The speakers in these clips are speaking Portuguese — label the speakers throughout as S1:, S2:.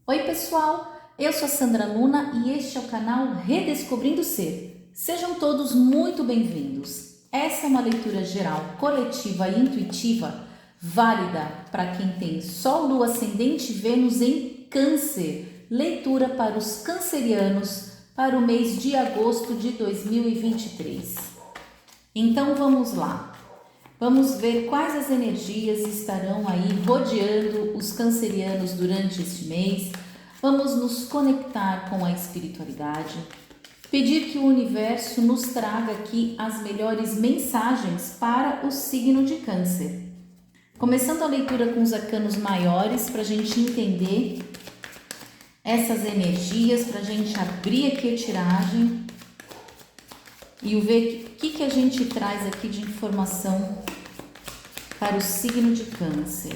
S1: Oi pessoal, eu sou a Sandra Luna e este é o canal Redescobrindo o Ser. Sejam todos muito bem-vindos. Essa é uma leitura geral, coletiva e intuitiva, válida para quem tem Sol, Lua, Ascendente e Vênus em Câncer. Leitura para os cancerianos para o mês de agosto de 2023. Então vamos lá. Vamos ver quais as energias estarão aí rodeando os cancerianos durante este mês. Vamos nos conectar com a espiritualidade, pedir que o universo nos traga aqui as melhores mensagens para o signo de Câncer. Começando a leitura com os arcanos maiores, para a gente entender essas energias, para a gente abrir aqui a tiragem e ver o que a gente traz aqui de informação para o signo de Câncer.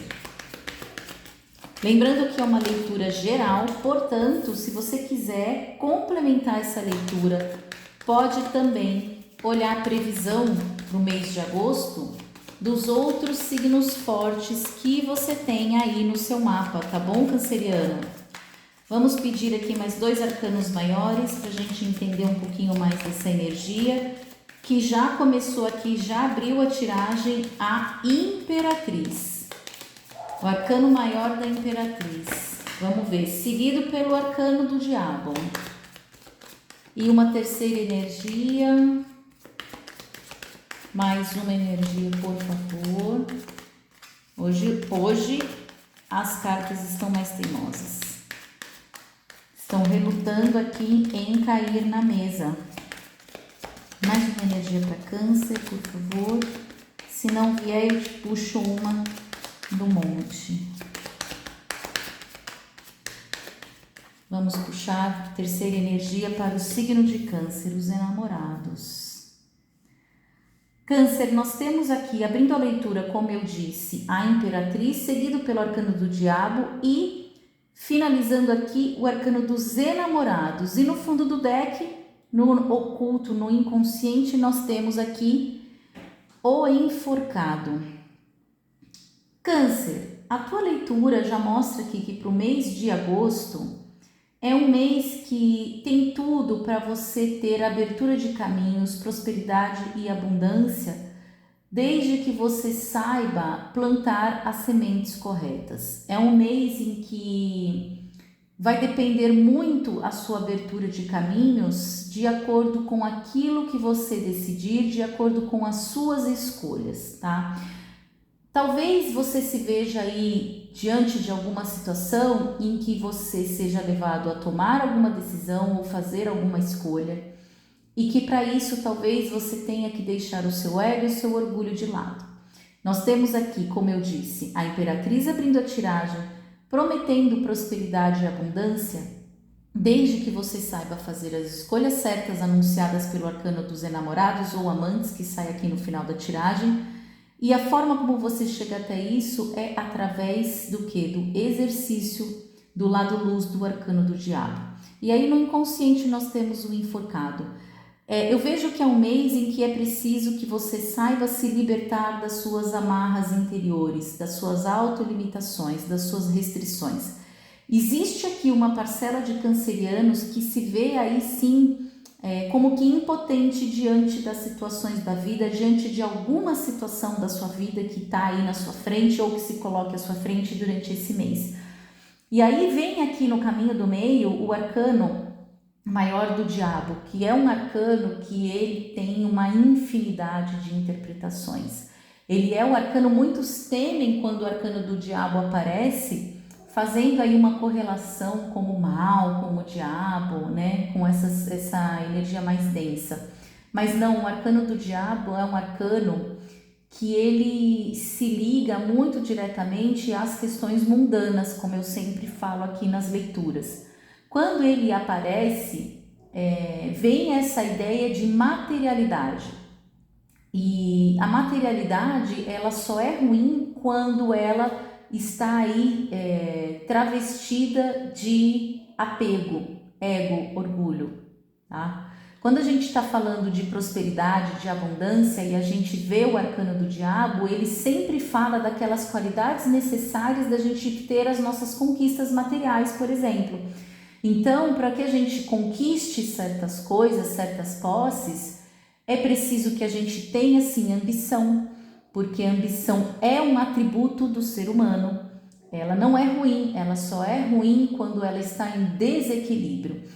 S1: Lembrando que é uma leitura geral, portanto, se você quiser complementar essa leitura, pode também olhar a previsão para o mês de agosto dos outros signos fortes que você tem aí no seu mapa, tá bom, canceriano? Vamos pedir aqui mais 2 arcanos maiores para a gente entender um pouquinho mais dessa energia, que já começou aqui, já abriu a tiragem, a Imperatriz. O arcano maior da Imperatriz. Vamos ver, seguido pelo arcano do Diabo. E uma terceira energia. Mais uma energia, por favor. Hoje as cartas estão mais teimosas. Estão relutando aqui em cair na mesa. Mais uma energia para Câncer, por favor. Se não vier, eu te puxo uma do monte. Vamos puxar a terceira energia para o signo de Câncer, os enamorados. Câncer, nós temos aqui, abrindo a leitura, como eu disse, a Imperatriz, seguido pelo arcano do Diabo e finalizando aqui o arcano dos enamorados. E no fundo do deck, no oculto, no inconsciente, nós temos aqui o enforcado. Câncer, a tua leitura já mostra aqui que para o mês de agosto é um mês que tem tudo para você ter abertura de caminhos, prosperidade e abundância, desde que você saiba plantar as sementes corretas. É um mês em que vai depender muito a sua abertura de caminhos de acordo com aquilo que você decidir, de acordo com as suas escolhas, tá? Talvez você se veja aí diante de alguma situação em que você seja levado a tomar alguma decisão ou fazer alguma escolha e que para isso talvez você tenha que deixar o seu ego e o seu orgulho de lado. Nós temos aqui, como eu disse, a Imperatriz abrindo a tiragem, prometendo prosperidade e abundância, desde que você saiba fazer as escolhas certas anunciadas pelo arcano dos enamorados ou amantes, que sai aqui no final da tiragem. E a forma como você chega até isso é através do quê? Do exercício do lado luz do arcano do Diabo. E aí no inconsciente nós temos o enforcado. Eu vejo que é um mês em que é preciso que você saiba se libertar das suas amarras interiores, das suas autolimitações, das suas restrições. Existe aqui uma parcela de cancerianos que se vê aí sim como que impotente diante das situações da vida, diante de alguma situação da sua vida que está aí na sua frente ou que se coloque à sua frente durante esse mês. E aí vem aqui no caminho do meio o arcano maior do Diabo, que é um arcano que ele tem uma infinidade de interpretações. Ele é um arcano, muitos temem quando o arcano do Diabo aparece, fazendo aí uma correlação com o mal, com o diabo, né, com essa energia mais densa. Mas não, o arcano do Diabo é um arcano que ele se liga muito diretamente às questões mundanas, como eu sempre falo aqui nas leituras. Quando ele aparece, vem essa ideia de materialidade. E a materialidade, ela só é ruim quando ela está aí travestida de apego, ego, orgulho, tá? Quando a gente está falando de prosperidade, de abundância e a gente vê o arcano do diabo, ele sempre fala daquelas qualidades necessárias da gente ter as nossas conquistas materiais, por exemplo. Então, para que a gente conquiste certas coisas, certas posses, é preciso que a gente tenha sim ambição, porque a ambição é um atributo do ser humano. Ela não é ruim, ela só é ruim quando ela está em desequilíbrio.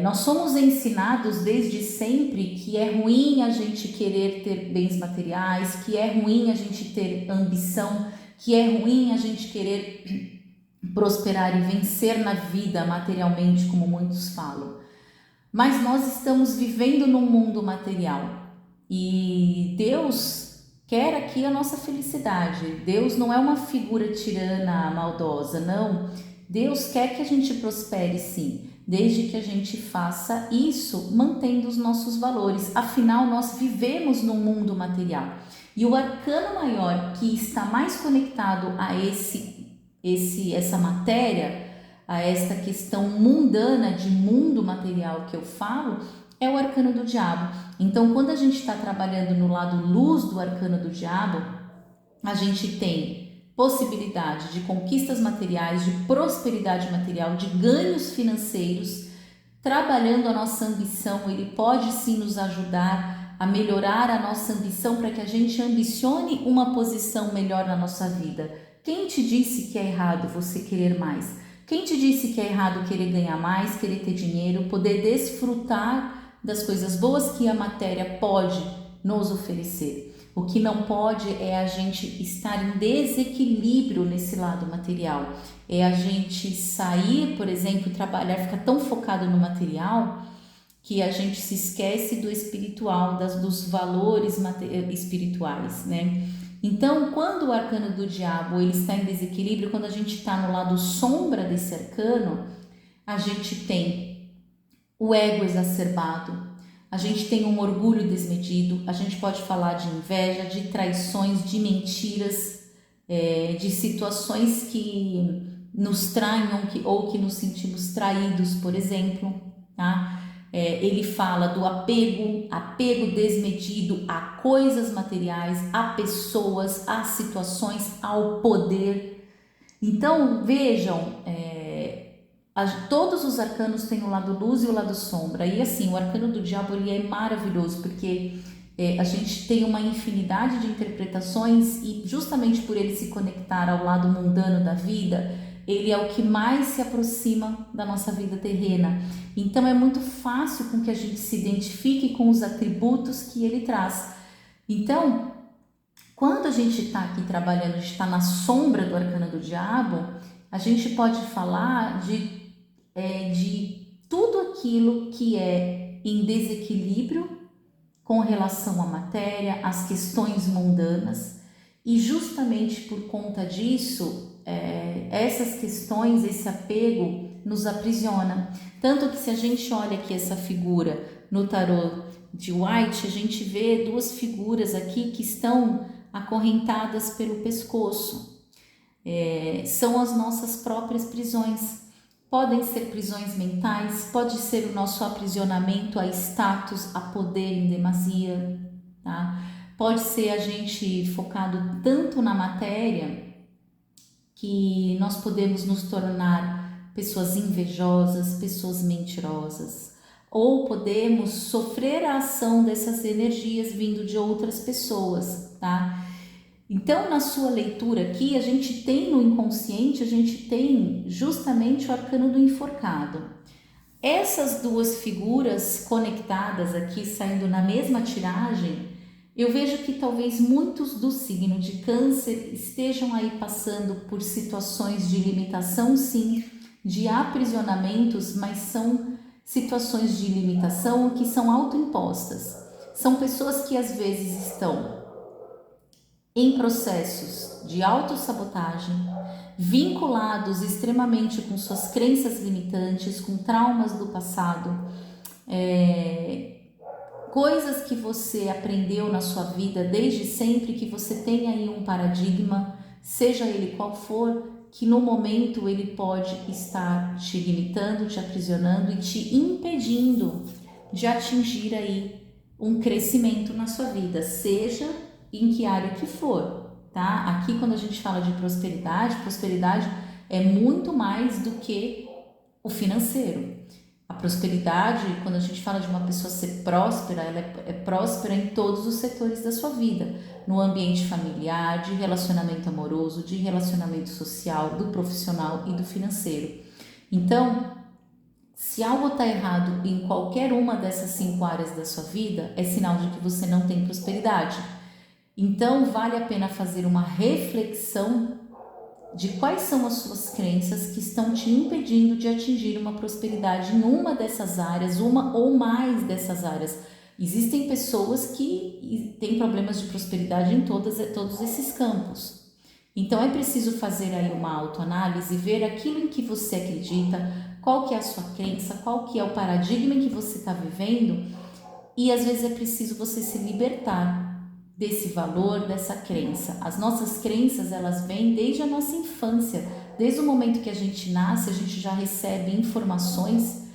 S1: Nós somos ensinados desde sempre que é ruim a gente querer ter bens materiais, que é ruim a gente ter ambição, que é ruim a gente querer prosperar e vencer na vida materialmente, como muitos falam. Mas nós estamos vivendo num mundo material e Deus quer aqui a nossa felicidade. Deus não é uma figura tirana, maldosa, não. Deus quer que a gente prospere sim, desde que a gente faça isso mantendo os nossos valores. Afinal, nós vivemos num mundo material. E o arcano maior que está mais conectado a essa matéria, a esta questão mundana de mundo material que eu falo, é o arcano do diabo. Então, quando a gente está trabalhando no lado luz do arcano do diabo, a gente tem possibilidade de conquistas materiais, de prosperidade material, de ganhos financeiros. Trabalhando a nossa ambição, ele pode sim nos ajudar a melhorar a nossa ambição para que a gente ambicione uma posição melhor na nossa vida. Quem te disse que é errado você querer mais? Quem te disse que é errado querer ganhar mais, querer ter dinheiro, poder desfrutar das coisas boas que a matéria pode nos oferecer? O que não pode é a gente estar em desequilíbrio nesse lado material. É a gente sair, por exemplo, trabalhar, ficar tão focado no material que a gente se esquece do espiritual, dos valores espirituais, né? Então, quando o arcano do diabo ele está em desequilíbrio, quando a gente está no lado sombra desse arcano, a gente tem o ego exacerbado, a gente tem um orgulho desmedido, a gente pode falar de inveja, de traições, de mentiras, de situações que nos traem ou que nos sentimos traídos, por exemplo, tá? Ele fala do apego desmedido a coisas materiais, a pessoas, a situações, ao poder. Então, vejam, todos os arcanos têm o lado luz e o lado sombra. E assim, o arcano do diabo ele é maravilhoso, porque a gente tem uma infinidade de interpretações e justamente por ele se conectar ao lado mundano da vida, ele é o que mais se aproxima da nossa vida terrena. Então é muito fácil com que a gente se identifique com os atributos que ele traz. Então, quando a gente está aqui trabalhando, a gente está na sombra do arcano do diabo, a gente pode falar de tudo aquilo que é em desequilíbrio com relação à matéria, às questões mundanas, e justamente por conta disso, essas questões, esse apego nos aprisiona. Tanto que se a gente olha aqui essa figura no tarô de White, a gente vê duas figuras aqui que estão acorrentadas pelo pescoço. São as nossas próprias prisões. Podem ser prisões mentais, pode ser o nosso aprisionamento a status, a poder em demasia, tá? Pode ser a gente focado tanto na matéria que nós podemos nos tornar pessoas invejosas, pessoas mentirosas, ou podemos sofrer a ação dessas energias vindo de outras pessoas, tá? Então, na sua leitura aqui, a gente tem no inconsciente, a gente tem justamente o arcano do enforcado. Essas duas figuras conectadas aqui, saindo na mesma tiragem, eu vejo que talvez muitos do signo de Câncer estejam aí passando por situações de limitação, sim, de aprisionamentos, mas são situações de limitação que são autoimpostas. São pessoas que às vezes estão em processos de autossabotagem, vinculados extremamente com suas crenças limitantes, com traumas do passado, coisas que você aprendeu na sua vida desde sempre, que você tem aí um paradigma, seja ele qual for, que no momento ele pode estar te limitando, te aprisionando e te impedindo de atingir aí um crescimento na sua vida, seja em que área que for, tá? Aqui quando a gente fala de prosperidade, prosperidade é muito mais do que o financeiro. A prosperidade, quando a gente fala de uma pessoa ser próspera, ela é próspera em todos os setores da sua vida, no ambiente familiar, de relacionamento amoroso, de relacionamento social, do profissional e do financeiro. Então, se algo está errado em qualquer uma dessas 5 áreas da sua vida, é sinal de que você não tem prosperidade. Então, vale a pena fazer uma reflexão de quais são as suas crenças que estão te impedindo de atingir uma prosperidade em uma dessas áreas, uma ou mais dessas áreas. Existem pessoas que têm problemas de prosperidade em todos esses campos. Então é preciso fazer aí uma autoanálise, ver aquilo em que você acredita, qual que é a sua crença, qual que é o paradigma em que você está vivendo, e às vezes é preciso você se libertar desse valor, dessa crença. As nossas crenças, elas vêm desde a nossa infância, desde o momento que a gente nasce, a gente já recebe informações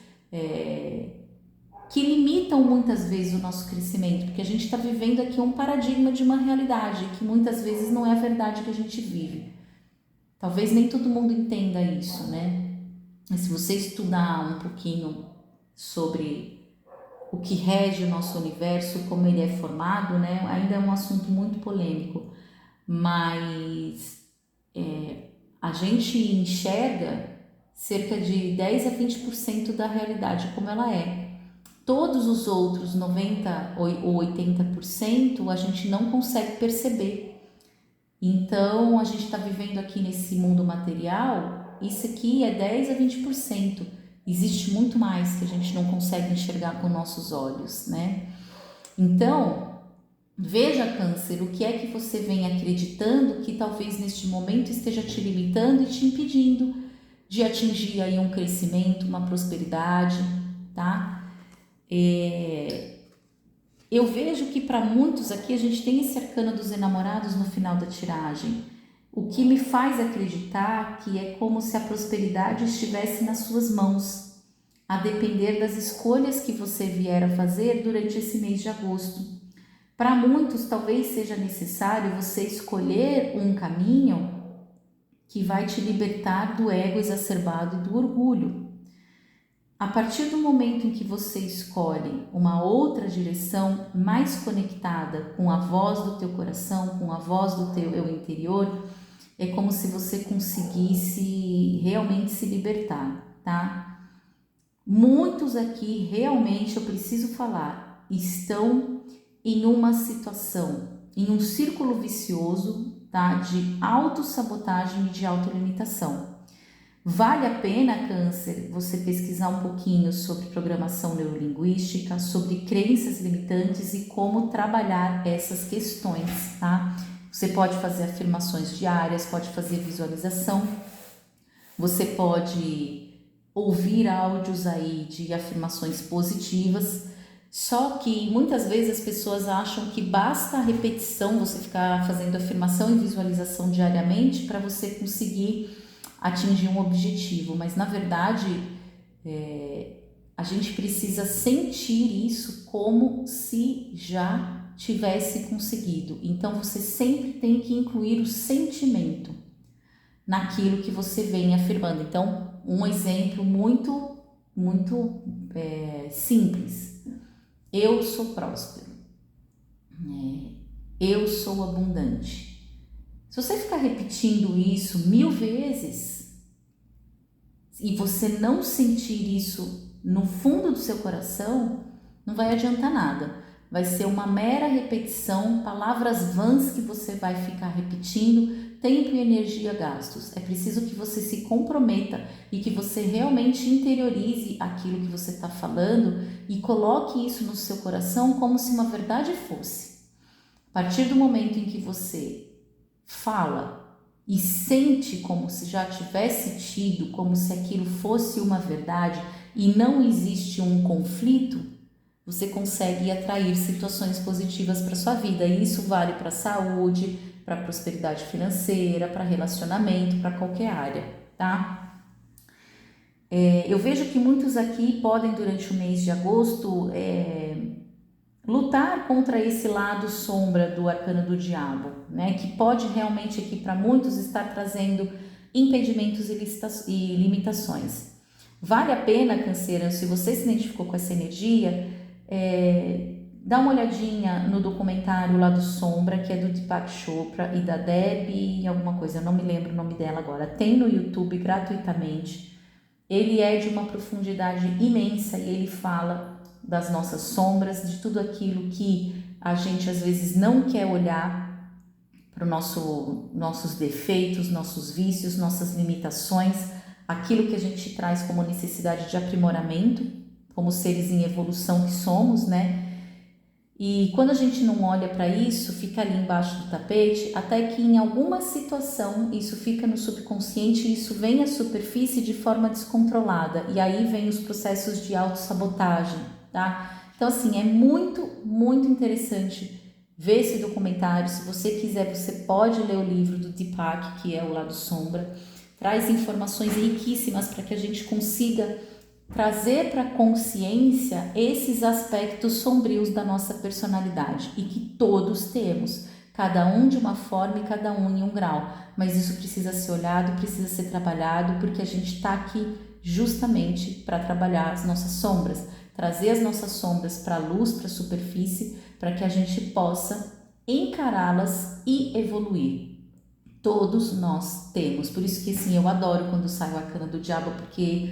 S1: que limitam muitas vezes o nosso crescimento, porque a gente está vivendo aqui um paradigma de uma realidade que muitas vezes não é a verdade que a gente vive. Talvez nem todo mundo entenda isso, né? Mas se você estudar um pouquinho sobre o que rege o nosso universo, como ele é formado, né? Ainda é um assunto muito polêmico, mas a gente enxerga cerca de 10 a 20% da realidade como ela é. Todos os outros 90% ou 80% a gente não consegue perceber. Então, a gente está vivendo aqui nesse mundo material, isso aqui é 10 a 20%. Existe muito mais que a gente não consegue enxergar com nossos olhos, né? Então, veja, Câncer, o que é que você vem acreditando que talvez neste momento esteja te limitando e te impedindo de atingir aí um crescimento, uma prosperidade, tá? Eu vejo que para muitos aqui a gente tem esse arcano dos enamorados no final da tiragem, o que me faz acreditar que é como se a prosperidade estivesse nas suas mãos, a depender das escolhas que você vier a fazer durante esse mês de agosto. Para muitos, talvez seja necessário você escolher um caminho que vai te libertar do ego exacerbado e do orgulho. A partir do momento em que você escolhe uma outra direção mais conectada com a voz do teu coração, com a voz do teu eu interior, é como se você conseguisse realmente se libertar, tá? Muitos aqui, realmente, eu preciso falar, estão em uma situação, em um círculo vicioso, tá? De autossabotagem e de autolimitação. Vale a pena, Câncer, você pesquisar um pouquinho sobre programação neurolinguística, sobre crenças limitantes e como trabalhar essas questões, tá? Você pode fazer afirmações diárias, pode fazer visualização, você pode ouvir áudios aí de afirmações positivas, só que muitas vezes as pessoas acham que basta a repetição, você ficar fazendo afirmação e visualização diariamente para você conseguir atingir um objetivo, mas na verdade a gente precisa sentir isso como se já tivesse conseguido. Então você sempre tem que incluir o sentimento naquilo que você vem afirmando. Então, um exemplo muito simples: eu sou próspero, eu sou abundante. Se você ficar repetindo isso 1000 vezes e você não sentir isso no fundo do seu coração, não vai adiantar nada. Vai ser uma mera repetição, palavras vãs que você vai ficar repetindo, tempo e energia gastos. É preciso que você se comprometa e que você realmente interiorize aquilo que você está falando e coloque isso no seu coração como se uma verdade fosse. A partir do momento em que você fala e sente como se já tivesse tido, como se aquilo fosse uma verdade e não existe um conflito, você consegue atrair situações positivas para sua vida. E isso vale para a saúde, para a prosperidade financeira, para relacionamento, para qualquer área, tá? Eu vejo que muitos aqui podem, durante o mês de agosto, lutar contra esse lado sombra do arcano do diabo, né? Que pode realmente aqui para muitos estar trazendo impedimentos e limitações. Vale a pena, canceriano, se você se identificou com essa energia, dá uma olhadinha no documentário Lado Sombra, que é do Deepak Chopra e da Debbie alguma coisa, eu não me lembro o nome dela agora. Tem no YouTube gratuitamente. Ele é de uma profundidade imensa e ele fala das nossas sombras, de tudo aquilo que a gente às vezes não quer olhar para os nossos defeitos, nossos vícios, nossas limitações, aquilo que a gente traz como necessidade de aprimoramento, como seres em evolução que somos, né? E quando a gente não olha para isso, fica ali embaixo do tapete, até que em alguma situação isso fica no subconsciente e isso vem à superfície de forma descontrolada. E aí vem os processos de autossabotagem, tá? Então, assim, é muito, muito interessante ver esse documentário. Se você quiser, você pode ler o livro do Deepak, que é o Lado Sombra. Traz informações riquíssimas para que a gente consiga trazer para a consciência esses aspectos sombrios da nossa personalidade e que todos temos, cada um de uma forma e cada um em um grau, mas isso precisa ser olhado, precisa ser trabalhado, porque a gente está aqui justamente para trabalhar as nossas sombras, trazer as nossas sombras para a luz, para a superfície, para que a gente possa encará-las e evoluir. Todos nós temos, por isso que assim, eu adoro quando sai o Arcano do Diabo, porque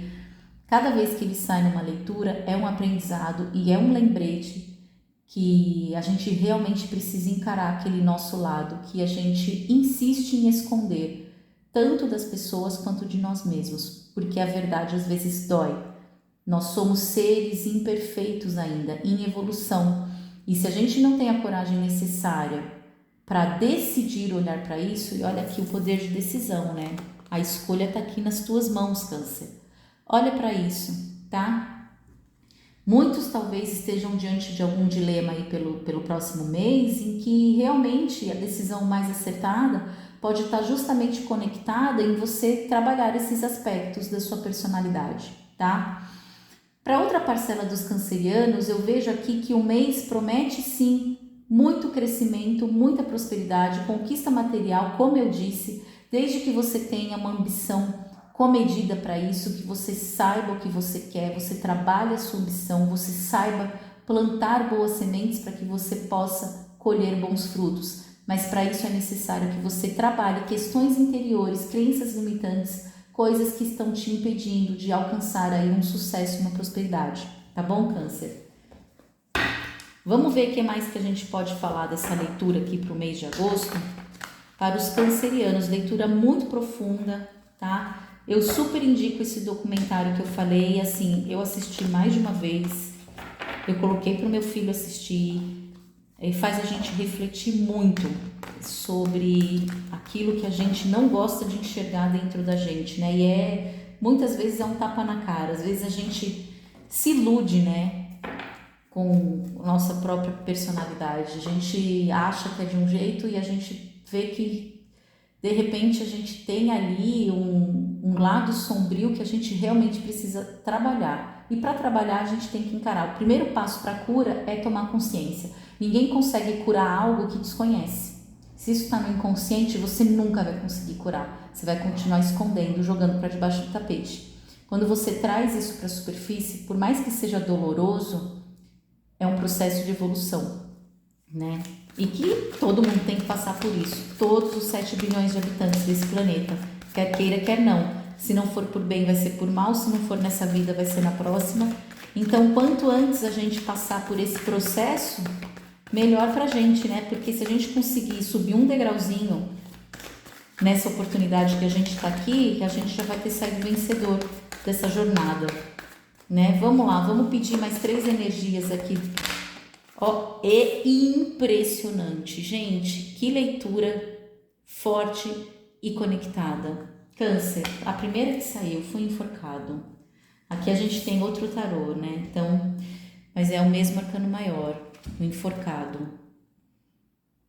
S1: cada vez que ele sai numa leitura é um aprendizado e é um lembrete que a gente realmente precisa encarar aquele nosso lado que a gente insiste em esconder, tanto das pessoas quanto de nós mesmos, porque a verdade às vezes dói. Nós somos seres imperfeitos ainda, em evolução, e se a gente não tem a coragem necessária para decidir olhar para isso, e olha aqui o poder de decisão, né? A escolha está aqui nas tuas mãos, Câncer. Olha para isso, tá? Muitos talvez estejam diante de algum dilema aí pelo próximo mês, em que realmente a decisão mais acertada pode estar justamente conectada em você trabalhar esses aspectos da sua personalidade, tá? Para outra parcela dos cancerianos, eu vejo aqui que o mês promete sim muito crescimento, muita prosperidade, conquista material, como eu disse, desde que você tenha uma ambição comedida para isso, que você saiba o que você quer, você trabalhe a sua ambição, você saiba plantar boas sementes para que você possa colher bons frutos. Mas para isso é necessário que você trabalhe questões interiores, crenças limitantes, coisas que estão te impedindo de alcançar aí um sucesso e uma prosperidade. Tá bom, Câncer? Vamos ver o que mais que a gente pode falar dessa leitura aqui para o mês de agosto. Para os cancerianos, leitura muito profunda, tá? Eu super indico esse documentário que eu falei, assim, eu assisti mais de uma vez, eu coloquei para o meu filho assistir, faz a gente refletir muito sobre aquilo que a gente não gosta de enxergar dentro da gente, né? E muitas vezes é um tapa na cara, às vezes a gente se ilude, né? Com nossa própria personalidade, a gente acha que é de um jeito e a gente vê que de repente a gente tem ali um lado sombrio que a gente realmente precisa trabalhar. E para trabalhar a gente tem que encarar. O primeiro passo para a cura é tomar consciência. Ninguém consegue curar algo que desconhece. Se isso está no inconsciente, você nunca vai conseguir curar. Você vai continuar escondendo, jogando para debaixo do tapete. Quando você traz isso para a superfície, por mais que seja doloroso, é um processo de evolução, né? E que todo mundo tem que passar por isso, todos os 7 bilhões de habitantes desse planeta, quer queira, quer não. Se não for por bem, vai ser por mal, se não for nessa vida, vai ser na próxima. Então, quanto antes a gente passar por esse processo, melhor pra gente, né? Porque se a gente conseguir subir um degrauzinho nessa oportunidade que a gente tá aqui, a gente já vai ter saído vencedor dessa jornada, né? Vamos lá, vamos pedir mais 3 energias aqui. Ó, é impressionante, gente, que leitura forte e conectada. Câncer, a primeira que saiu foi enforcado. Aqui a gente tem outro tarô, né? Então, mas é o mesmo arcano maior, o enforcado.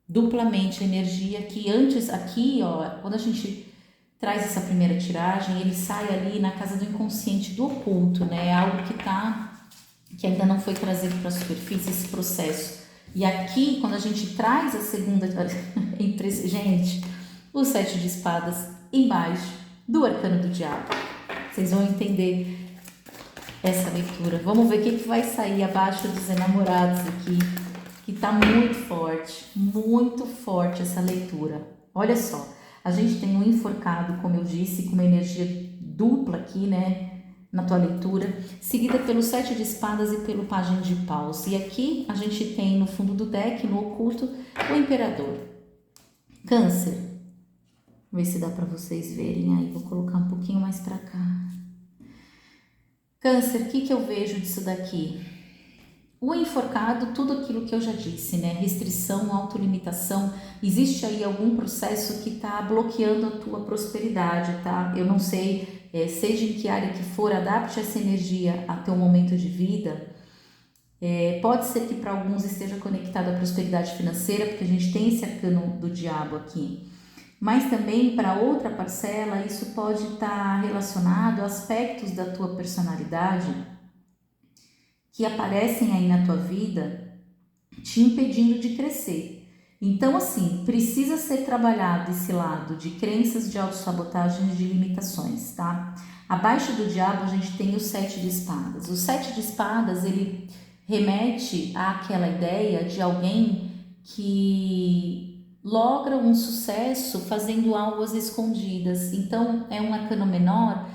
S1: Duplamente a energia que antes, aqui, ó, quando a gente traz essa primeira tiragem, ele sai ali na casa do inconsciente do oculto, né? É algo que ainda não foi trazido para a superfície, esse processo. E aqui, quando a gente traz a segunda, gente, o 7 de espadas embaixo do arcano do diabo. Vocês vão entender essa leitura. Vamos ver o que vai sair abaixo dos enamorados aqui, que tá muito forte essa leitura. Olha só, a gente tem um enforcado, como eu disse, com uma energia dupla aqui, né, na tua leitura, seguida pelo 7 de espadas e pelo pajem de paus. E aqui a gente tem no fundo do deck, no oculto, o imperador. Câncer. Vou ver se dá para vocês verem aí, vou colocar um pouquinho mais para cá. Câncer, o que eu vejo disso daqui? O enforcado, tudo aquilo que eu já disse, né? Restrição, autolimitação. Existe aí algum processo que está bloqueando a tua prosperidade, tá? Eu não sei, seja em que área que for, adapte essa energia a teu momento de vida. Pode ser que para alguns esteja conectado à prosperidade financeira, porque a gente tem esse arcano do diabo aqui. Mas também para outra parcela, isso pode estar relacionado a aspectos da tua personalidade que aparecem aí na tua vida te impedindo de crescer. Então, assim, precisa ser trabalhado esse lado de crenças, de autossabotagem e de limitações, tá? Abaixo do diabo a gente tem o 7 de espadas. O 7 de espadas, ele remete àquela ideia de alguém que logra um sucesso fazendo algo às escondidas. Então, é um arcano menor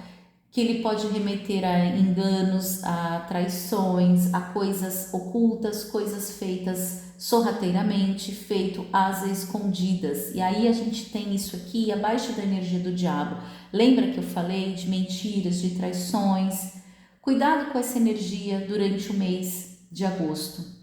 S1: que ele pode remeter a enganos, a traições, a coisas ocultas, coisas feitas sorrateiramente, feito às escondidas. E aí a gente tem isso aqui abaixo da energia do diabo. Lembra que eu falei de mentiras, de traições? Cuidado com essa energia durante o mês de agosto.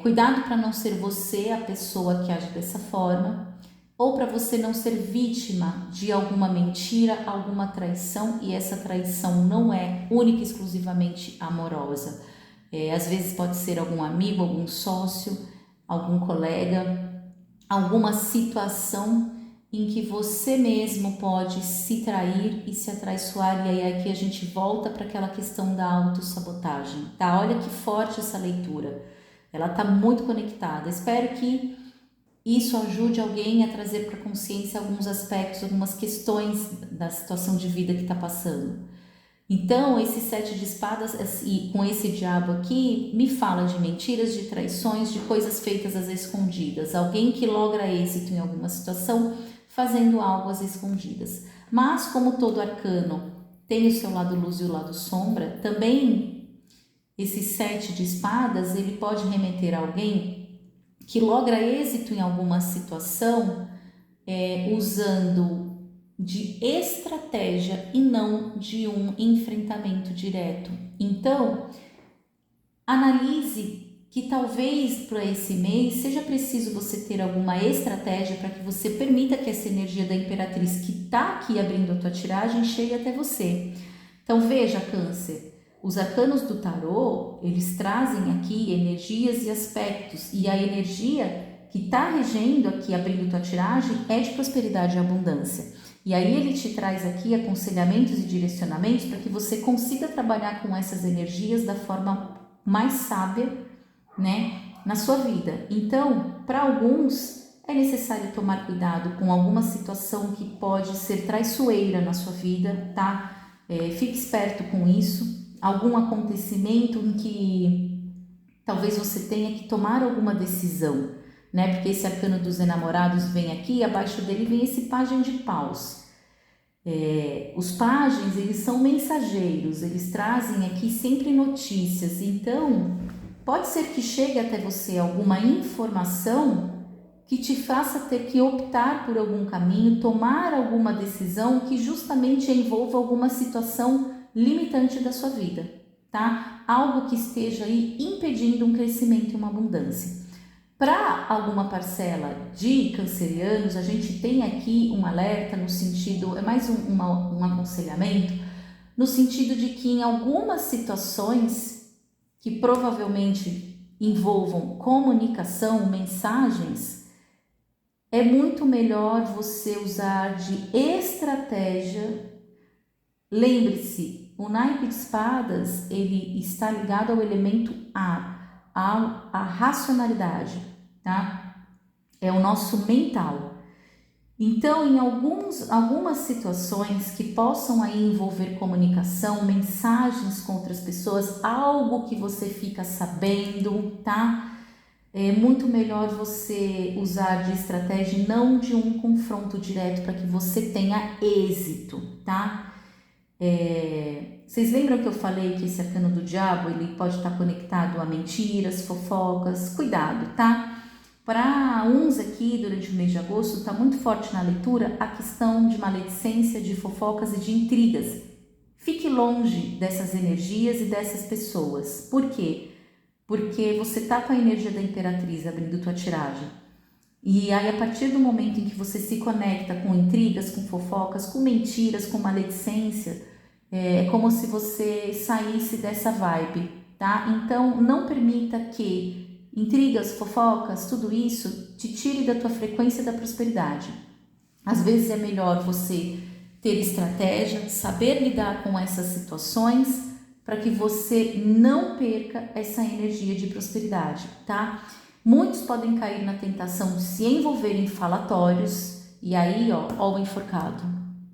S1: Cuidado para não ser você a pessoa que age dessa forma, ou para você não ser vítima de alguma mentira, alguma traição, e essa traição não é única e exclusivamente amorosa. Às vezes pode ser algum amigo, algum sócio, algum colega, alguma situação em que você mesmo pode se trair e se atraiçoar, e aí aqui a gente volta para aquela questão da autossabotagem, tá? Olha que forte essa leitura, ela tá muito conectada. Espero que isso ajude alguém a trazer para a consciência alguns aspectos, algumas questões da situação de vida que está passando. Então, esse 7 de espadas, e com esse diabo aqui, me fala de mentiras, de traições, de coisas feitas às escondidas. Alguém que logra êxito em alguma situação fazendo algo às escondidas. Mas, como todo arcano tem o seu lado luz e o lado sombra, também esse 7 de espadas, ele pode remeter a alguém que logra êxito em alguma situação usando de estratégia e não de um enfrentamento direto. Então, analise que talvez para esse mês seja preciso você ter alguma estratégia para que você permita que essa energia da imperatriz que está aqui abrindo a tua tiragem chegue até você. Então veja, Câncer, os arcanos do tarô, eles trazem aqui energias e aspectos, e a energia que está regendo aqui, abrindo tua tiragem, é de prosperidade e abundância. E aí ele te traz aqui aconselhamentos e direcionamentos para que você consiga trabalhar com essas energias da forma mais sábia, né, na sua vida. Então, para alguns, é necessário tomar cuidado com alguma situação que pode ser traiçoeira na sua vida, tá? Fique esperto com isso. Algum acontecimento em que talvez você tenha que tomar alguma decisão, né? Porque esse arcano dos enamorados vem aqui e abaixo dele vem esse pajem de paus. Os pagens, eles são mensageiros, eles trazem aqui sempre notícias. Então, pode ser que chegue até você alguma informação que te faça ter que optar por algum caminho, tomar alguma decisão que justamente envolva alguma situação limitante da sua vida, tá? Algo que esteja aí impedindo um crescimento e uma abundância. Para alguma parcela de cancerianos, a gente tem aqui um alerta no sentido, é mais um aconselhamento, no sentido de que em algumas situações que provavelmente envolvam comunicação, mensagens, é muito melhor você usar de estratégia. Lembre-se, o naipe de espadas, ele está ligado ao elemento ar, à racionalidade, tá? É o nosso mental. Então, em algumas situações que possam aí envolver comunicação, mensagens com outras pessoas, algo que você fica sabendo, tá? É muito melhor você usar de estratégia e não de um confronto direto para que você tenha êxito, tá? Vocês lembram que eu falei que esse arcano do diabo ele pode estar conectado a mentiras, fofocas? Cuidado, tá? Para uns aqui, durante o mês de agosto, está muito forte na leitura a questão de maledicência, de fofocas e de intrigas. Fique longe dessas energias e dessas pessoas. Por quê? Porque você está com a energia da Imperatriz abrindo tua tiragem. E aí, a partir do momento em que você se conecta com intrigas, com fofocas, com mentiras, com maledicência, é como se você saísse dessa vibe, tá? Então, não permita que intrigas, fofocas, tudo isso te tire da tua frequência da prosperidade. Às vezes é melhor você ter estratégia, saber lidar com essas situações para que você não perca essa energia de prosperidade, tá? Muitos podem cair na tentação de se envolver em falatórios e aí, ó o enforcado,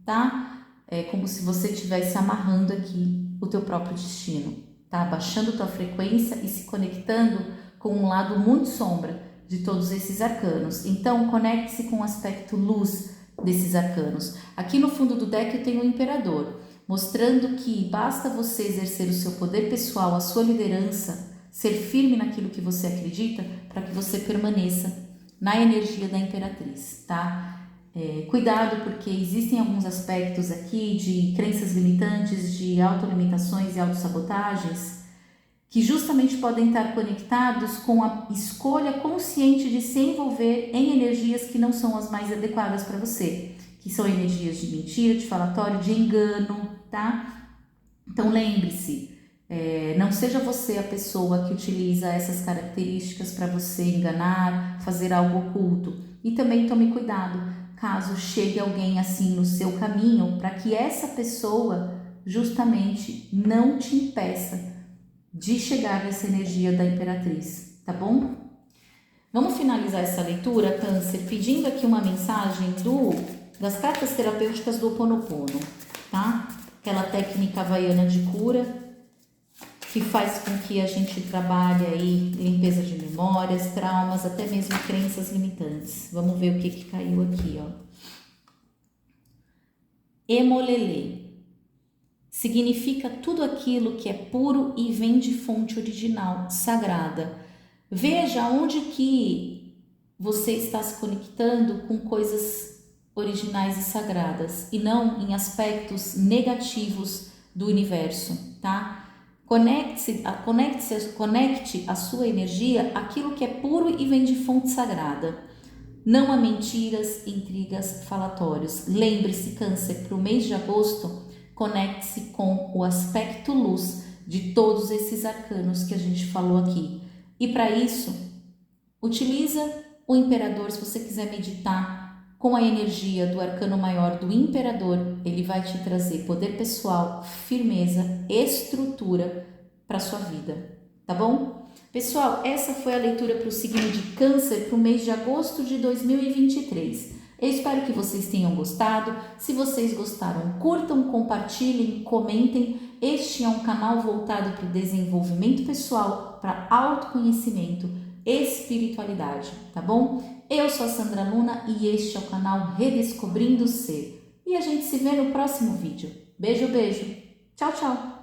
S1: tá? É como se você estivesse amarrando aqui o teu próprio destino, tá? Abaixando tua frequência e se conectando com um lado muito sombra de todos esses arcanos. Então, conecte-se com o aspecto luz desses arcanos. Aqui no fundo do deck eu tenho o Imperador, mostrando que basta você exercer o seu poder pessoal, a sua liderança, ser firme naquilo que você acredita para que você permaneça na energia da Imperatriz, tá? Cuidado, porque existem alguns aspectos aqui de crenças limitantes, de autolimitações e autossabotagens que justamente podem estar conectados com a escolha consciente de se envolver em energias que não são as mais adequadas para você, que são energias de mentira, de falatório, de engano, tá? Então lembre-se, não seja você a pessoa que utiliza essas características para você enganar, fazer algo oculto. E também tome cuidado caso chegue alguém assim no seu caminho, para que essa pessoa justamente não te impeça de chegar nessa energia da Imperatriz, tá bom? Vamos finalizar essa leitura, Câncer, pedindo aqui uma mensagem das cartas terapêuticas do Ho Oponopono, tá? Aquela técnica havaiana de cura que faz com que a gente trabalhe aí limpeza de memórias, traumas, até mesmo crenças limitantes. Vamos ver o que caiu aqui, ó. Emolele significa tudo aquilo que é puro e vem de fonte original, sagrada. Veja onde que você está se conectando com coisas originais e sagradas e não em aspectos negativos do universo, tá? Conecte a sua energia àquilo que é puro e vem de fonte sagrada. Não a mentiras, intrigas, falatórios. Lembre-se, Câncer, para o mês de agosto, conecte-se com o aspecto luz de todos esses arcanos que a gente falou aqui. E para isso, utiliza o Imperador, se você quiser meditar com a energia do arcano maior do Imperador, ele vai te trazer poder pessoal, firmeza, estrutura para sua vida, tá bom? Pessoal, essa foi a leitura para o signo de Câncer para o mês de agosto de 2023. Eu espero que vocês tenham gostado. Se vocês gostaram, curtam, compartilhem, comentem. Este é um canal voltado para o desenvolvimento pessoal, para autoconhecimento, espiritualidade, tá bom? Eu sou a Sandra Luna e este é o canal Redescobrindo o Ser. E a gente se vê no próximo vídeo. Beijo, beijo. Tchau, tchau.